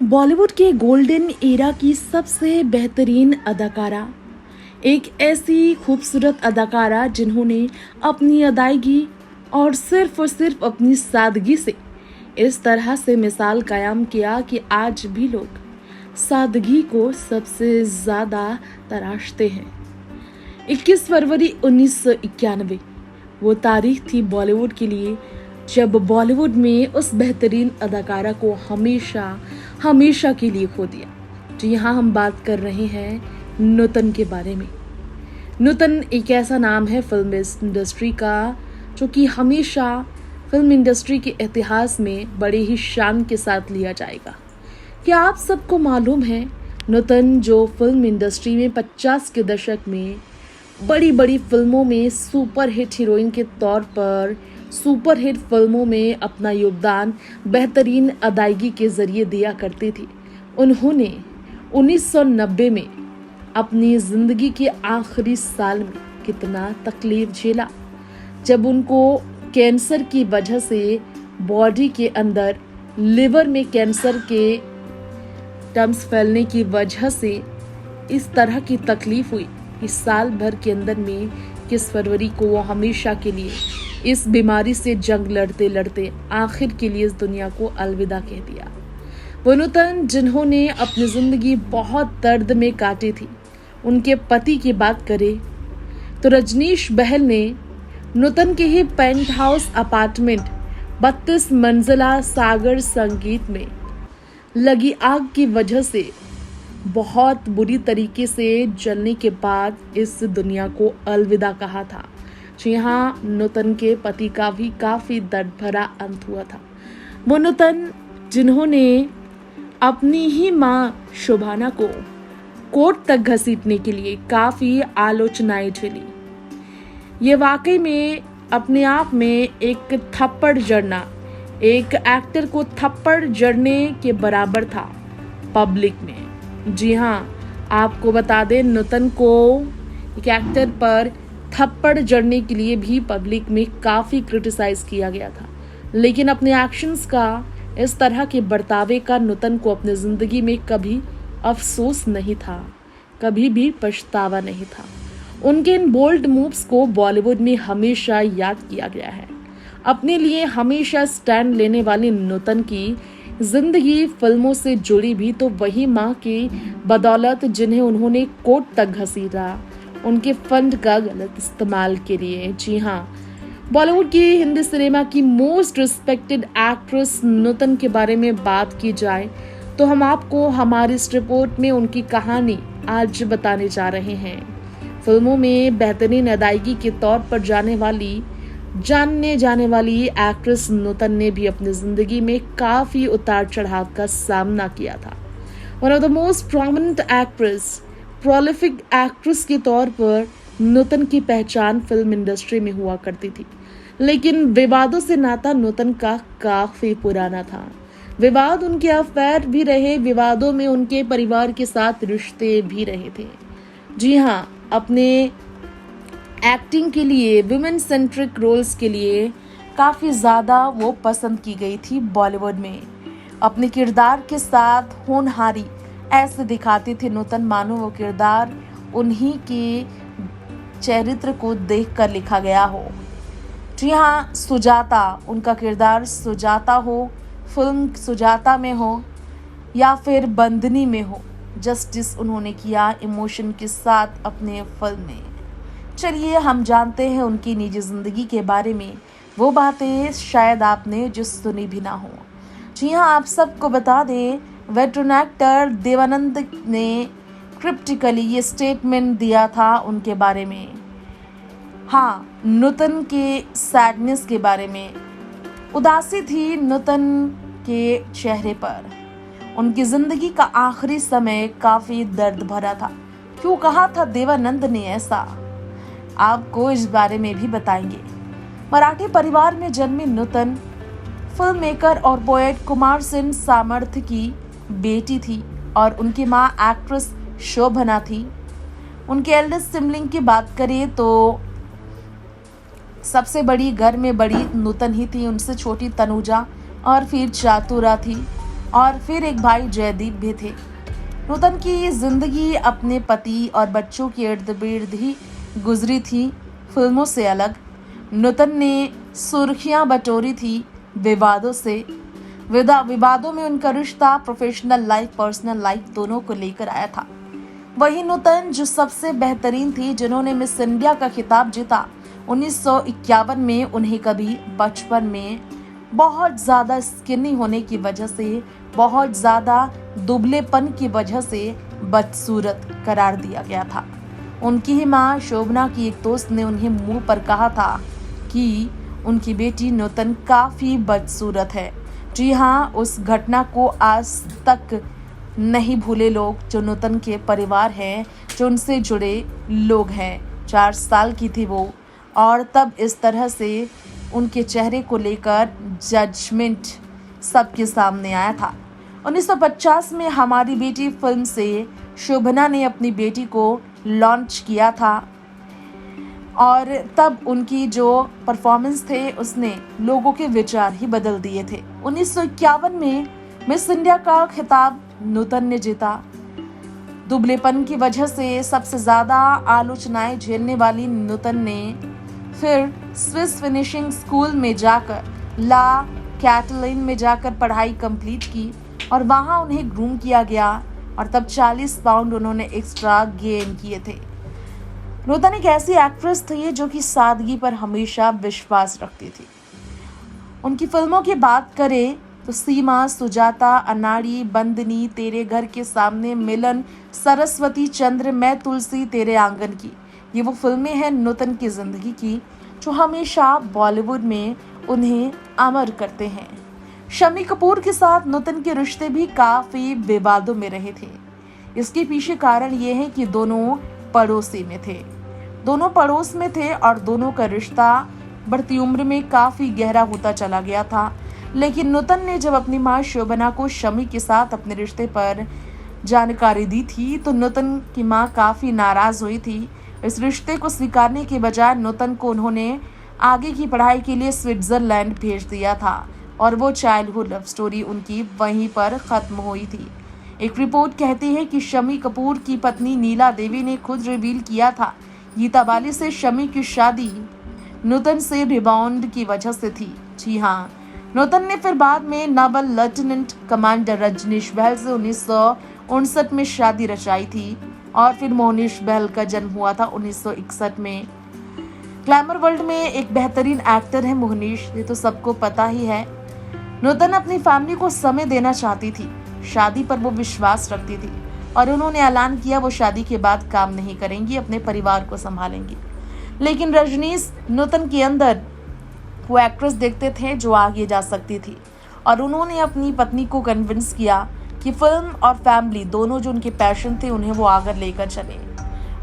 बॉलीवुड के golden era की सबसे बेहतरीन अदाकारा, एक ऐसी खूबसूरत अदाकारा जिन्होंने अपनी अदायगी और सिर्फ अपनी सादगी से इस तरह से मिसाल कायम किया कि आज भी लोग सादगी को सबसे ज़्यादा तराशते हैं। 21 फरवरी 1991 वो तारीख थी बॉलीवुड के लिए जब बॉलीवुड में उस बेहतरीन अदाकारा को हमेशा के लिए खो दिया। जी हाँ, हम बात कर रहे हैं नूतन के बारे में। नूतन एक ऐसा नाम है फिल्म इंडस्ट्री का जो कि हमेशा फिल्म इंडस्ट्री के इतिहास में बड़े ही शान के साथ लिया जाएगा। क्या आप सबको मालूम है नूतन जो फिल्म इंडस्ट्री में 50 के दशक में बड़ी फिल्मों में सुपर हिट हीरोइन के तौर पर सुपर हिट फिल्मों में अपना योगदान बेहतरीन अदायगी के जरिए दिया करती थी। उन्होंने 1990 में अपनी ज़िंदगी के आखिरी साल में कितना तकलीफ झेला जब उनको कैंसर की वजह से बॉडी के अंदर लिवर में कैंसर के टर्म्स फैलने की वजह से इस तरह की तकलीफ हुई। इस साल भर के अंदर में 21 फरवरी को वो हमेशा के लिए इस बीमारी से जंग लड़ते आखिर के लिए इस दुनिया को अलविदा कह दिया। वो नूतन जिन्होंने अपनी ज़िंदगी बहुत दर्द में काटी थी, उनके पति की बात करें तो रजनीश बहल ने नूतन के ही पेंट हाउस अपार्टमेंट 32 मंजिला सागर संगीत में लगी आग की वजह से बहुत बुरी तरीके से जलने के बाद इस दुनिया को अलविदा कहा था। जी हाँ, नूतन के पति का भी काफ़ी दर्द भरा अंत हुआ था। वो नूतन जिन्होंने अपनी ही माँ शोभाना को कोर्ट तक घसीटने के लिए काफ़ी आलोचनाएं झेली। ये वाकई में अपने आप में एक थप्पड़ जड़ना, एक एक्टर को थप्पड़ जड़ने के बराबर था पब्लिक में। जी हाँ, आपको बता दें नूतन को एक एक्टर पर थप्पड़ जड़ने के लिए भी पब्लिक में काफ़ी क्रिटिसाइज किया गया था, लेकिन अपने एक्शंस का इस तरह के बर्तावे का नूतन को अपनी ज़िंदगी में कभी अफसोस नहीं था, कभी भी पछतावा नहीं था। उनके इन बोल्ड मूव्स को बॉलीवुड में हमेशा याद किया गया है। अपने लिए हमेशा स्टैंड लेने वाली नूतन की जिंदगी फिल्मों से जुड़ी भी तो वही माँ की बदौलत जिन्हें उन्होंने कोर्ट तक घसीटा, उनके फंड का गलत इस्तेमाल के लिए। जी हाँ, बॉलीवुड की हिंदी सिनेमा की मोस्ट रिस्पेक्टेड एक्ट्रेस नूतन के बारे में बात की जाए तो हम आपको हमारी इस रिपोर्ट में उनकी कहानी आज बताने जा रहे हैं। फिल्मों में बेहतरीन अदायगी के तौर पर जानने जाने वाली एक्ट्रेस नूतन ने भी अपनी जिंदगी में काफी उतार चढ़ाव का सामना किया था। One of the most prominent actress, prolific actress के तौर पर नूतन की पहचान फिल्म इंडस्ट्री में हुआ करती थी, लेकिन विवादों से नाता नूतन का काफी पुराना था। विवाद उनके अफेयर भी रहे, विवादों में उनके परिवार के साथ रिश्ते भी रहे थे। जी हाँ, अपने एक्टिंग के लिए, वुमेन सेंट्रिक रोल्स के लिए काफ़ी ज़्यादा वो पसंद की गई थी बॉलीवुड में। अपने किरदार के साथ होनहारी ऐसे दिखाती थी नूतन मानो वो किरदार उन्हीं के चरित्र को देखकर लिखा गया हो। जी हाँ, सुजाता, उनका किरदार सुजाता हो, फिल्म सुजाता में हो या फिर बंदनी में हो, जस्टिस उन्होंने किया इमोशन के साथ अपने फिल्म में। चलिए हम जानते हैं उनकी निजी ज़िंदगी के बारे में, वो बातें शायद आपने जो सुनी भी ना हो। जी हाँ, आप सबको बता दें वेटरन एक्टर देवानंद ने क्रिप्टिकली ये स्टेटमेंट दिया था उनके बारे में। हाँ, नूतन के सैडनेस के बारे में। उदासी थी नूतन के चेहरे पर। उनकी ज़िंदगी का आखिरी समय काफ़ी दर्द भरा था। क्यों कहा था देवानंद ने ऐसा, आपको इस बारे में भी बताएंगे। मराठी परिवार में जन्मी नूतन फिल्म मेकर और पोएट कुमार सेन सामर्थ्य की बेटी थी और उनकी माँ एक्ट्रेस शोभना थी। उनके एल्डेस्ट सिबलिंग की बात करें तो सबसे बड़ी घर में बड़ी नूतन ही थी, उनसे छोटी तनुजा और फिर चातुरा थी और फिर एक भाई जयदीप भी थे। नूतन की जिंदगी अपने पति और बच्चों के इर्द गिर्द ही गुजरी थी। फिल्मों से अलग नूतन ने सुर्खियां बटोरी थी विवादों से। विवादों में उनका रिश्ता प्रोफेशनल लाइफ, पर्सनल लाइफ दोनों को लेकर आया था। वही नूतन जो सबसे बेहतरीन थी, जिन्होंने मिस इंडिया का खिताब जीता 1951 में, उन्हें कभी बचपन में बहुत ज़्यादा स्किनी होने की वजह से, बहुत ज़्यादा दुबलेपन की वजह से बदसूरत करार दिया गया था। उनकी ही माँ शोभना की एक दोस्त ने उन्हें मुंह पर कहा था कि उनकी बेटी नूतन काफ़ी बदसूरत है। जी हाँ, उस घटना को आज तक नहीं भूले लोग जो नूतन के परिवार हैं, जो उनसे जुड़े लोग हैं। 4 साल की थी वो, और तब इस तरह से उनके चेहरे को लेकर जजमेंट सबके सामने आया था। 1950 में हमारी बेटी फिल्म से शोभना ने अपनी बेटी को लॉन्च किया था, और तब उनकी जो परफॉर्मेंस थे उसने लोगों के विचार ही बदल दिए थे। 1951 में मिस इंडिया का खिताब नूतन ने जीता। दुबलेपन की वजह से सबसे ज्यादा आलोचनाएं झेलने वाली नूतन ने फिर स्विस फिनिशिंग स्कूल में जाकर, ला कैटलिन में जाकर पढ़ाई कंप्लीट की, और वहां उन्हें ग्रूम किया गया, और तब 40 पाउंड उन्होंने एक्स्ट्रा गेन किए थे। नूतन एक ऐसी एक्ट्रेस थी जो कि सादगी पर हमेशा विश्वास रखती थी। उनकी फिल्मों की बात करें तो सीमा, सुजाता, अनाड़ी, बंदनी, तेरे घर के सामने, मिलन, सरस्वती चंद्र, मैं तुलसी, तेरे आंगन की, ये वो फिल्में हैं नूतन की जिंदगी की जो हमेशा बॉलीवुड में उन्हें अमर करते हैं। शम्मी कपूर के साथ नूतन के रिश्ते भी काफी विवादों में रहे थे। इसके पीछे कारण ये है कि दोनों पड़ोसी में थे, दोनों पड़ोस में थे, और दोनों का रिश्ता बढ़ती उम्र में काफी गहरा होता चला गया था। लेकिन नूतन ने जब अपनी माँ शोभना को शम्मी के साथ अपने रिश्ते पर जानकारी दी थी तो नूतन की माँ काफी नाराज हुई थी। इस रिश्ते को स्वीकारने के बजाय नूतन को उन्होंने आगे की पढ़ाई के लिए स्विट्जरलैंड भेज दिया था, और वो चाइल्डहुड लव स्टोरी उनकी वहीं पर खत्म हुई थी। एक रिपोर्ट कहती है कि शम्मी कपूर की पत्नी नीला देवी ने खुद रिवील किया था गीता बाली से शम्मी की शादी नूतन से रिबाउंड की वजह से थी। जी हाँ, नूतन ने फिर बाद में नावल लेफ्टिनेंट कमांडर रजनीश बहल से 1959 में शादी रचाई थी, और फिर मोहनीश बहल का जन्म हुआ था 1961 में। ग्लैमर वर्ल्ड में एक बेहतरीन एक्टर है मोहनीश, ये तो सबको पता ही है। नूतन अपनी फैमिली को समय देना चाहती थी, शादी पर वो विश्वास रखती थी, और उन्होंने ऐलान किया वो शादी के बाद काम नहीं करेंगी, अपने परिवार को संभालेंगी। लेकिन रजनीश नूतन के अंदर वो एक्ट्रेस देखते थे जो आगे जा सकती थी, और उन्होंने अपनी पत्नी को कन्विंस किया कि फिल्म और फैमिली दोनों जो उनके पैशन थे उन्हें वो आगे लेकर चले।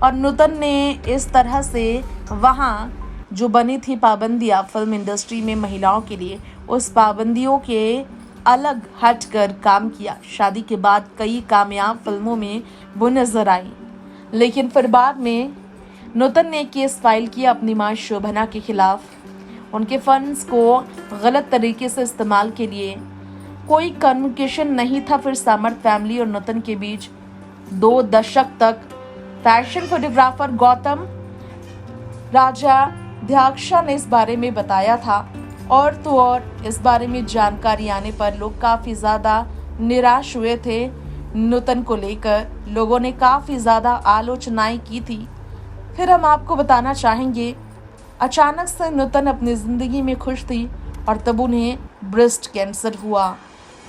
और नूतन ने इस तरह से वहाँ जो बनी थी पाबंदियाँ फिल्म इंडस्ट्री में महिलाओं के लिए, उस पाबंदियों के अलग हटकर काम किया। शादी के बाद कई कामयाब फिल्मों में वो नजर आई, लेकिन फिर बाद में नूतन ने केस फाइल किया अपनी मां शोभना के खिलाफ। उनके फंड्स को गलत तरीके से इस्तेमाल के लिए कोई कम्युनिकेशन नहीं था। फिर सामर्थ फैमिली और नूतन के बीच 2 दशक तक फैशन फोटोग्राफर गौतम राजाध्यक्षा ने इस बारे में बताया था, और तो और इस बारे में जानकारी आने पर लोग काफ़ी ज़्यादा निराश हुए थे। नूतन को लेकर लोगों ने काफ़ी ज़्यादा आलोचनाएं की थी। फिर हम आपको बताना चाहेंगे, अचानक से नूतन अपनी ज़िंदगी में खुश थी, और तब उन्हें ब्रेस्ट कैंसर हुआ।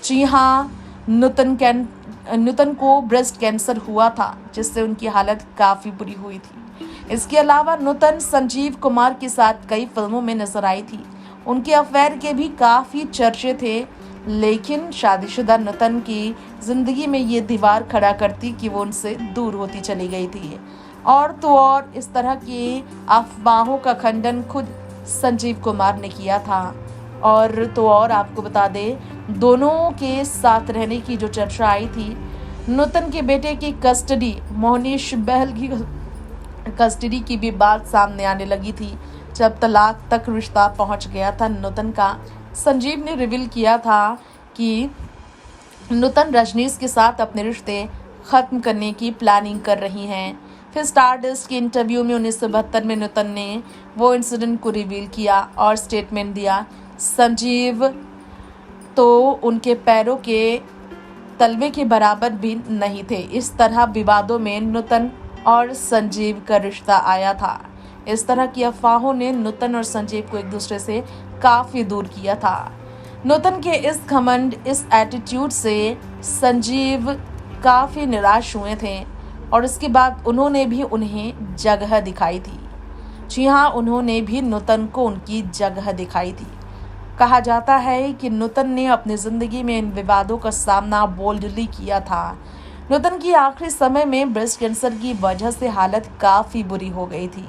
जी हाँ, नूतन को ब्रेस्ट कैंसर हुआ था, जिससे उनकी हालत काफ़ी बुरी हुई थी। इसके अलावा नूतन संजीव कुमार के साथ कई फिल्मों में नजर आई थी। उनके अफेयर के भी काफ़ी चर्चे थे, लेकिन शादीशुदा नूतन की ज़िंदगी में ये दीवार खड़ा करती कि वो उनसे दूर होती चली गई थी। और तो और इस तरह की अफवाहों का खंडन खुद संजीव कुमार ने किया था। और तो और आपको बता दें, दोनों के साथ रहने की जो चर्चा आई थी, नूतन के बेटे की कस्टडी, मोहनीश बहल की कस्टडी की भी बात सामने आने लगी थी, जब तलाक तक रिश्ता पहुंच गया था नूतन का। संजीव ने रिवील किया था कि नूतन रजनीश के साथ अपने रिश्ते खत्म करने की प्लानिंग कर रही हैं। फिर स्टारडस्ट के इंटरव्यू में 1972 में नूतन ने वो इंसिडेंट को रिवील किया और स्टेटमेंट दिया। संजीव तो उनके पैरों के तलवे के बराबर भी नहीं थे। इस तरह विवादों में नूतन और संजीव का रिश्ता आया था। इस तरह की अफवाहों ने नूतन और संजीव को एक दूसरे से काफी दूर किया था। नूतन के इस घमंड, इस एटीट्यूड से संजीव काफी निराश हुए थे और इसके बाद उन्होंने भी उन्हें जगह दिखाई थी। जी हाँ, उन्होंने भी नूतन को उनकी जगह दिखाई थी। कहा जाता है कि नूतन ने अपनी जिंदगी में इन विवादों का सामना बोल्डली किया था। नूतन की आखिरी समय में ब्रेस्ट कैंसर की वजह से हालत काफ़ी बुरी हो गई थी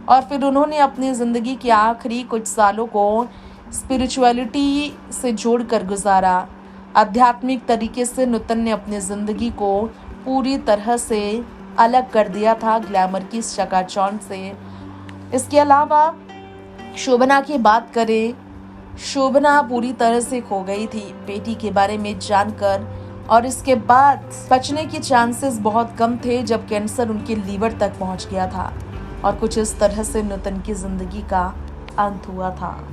और फिर उन्होंने अपनी ज़िंदगी के आखिरी कुछ सालों को स्पिरिचुअलिटी से जोड़कर गुजारा। आध्यात्मिक तरीके से नूतन ने अपनी ज़िंदगी को पूरी तरह से अलग कर दिया था ग्लैमर की इस चकाचौंध से। इसके अलावा शोभना की बात करें, शोभना पूरी तरह से खो गई थी बेटी के बारे में जानकर और इसके बाद बचने के चांसेस बहुत कम थे जब कैंसर उनके लीवर तक पहुंच गया था और कुछ इस तरह से नूतन की जिंदगी का अंत हुआ था।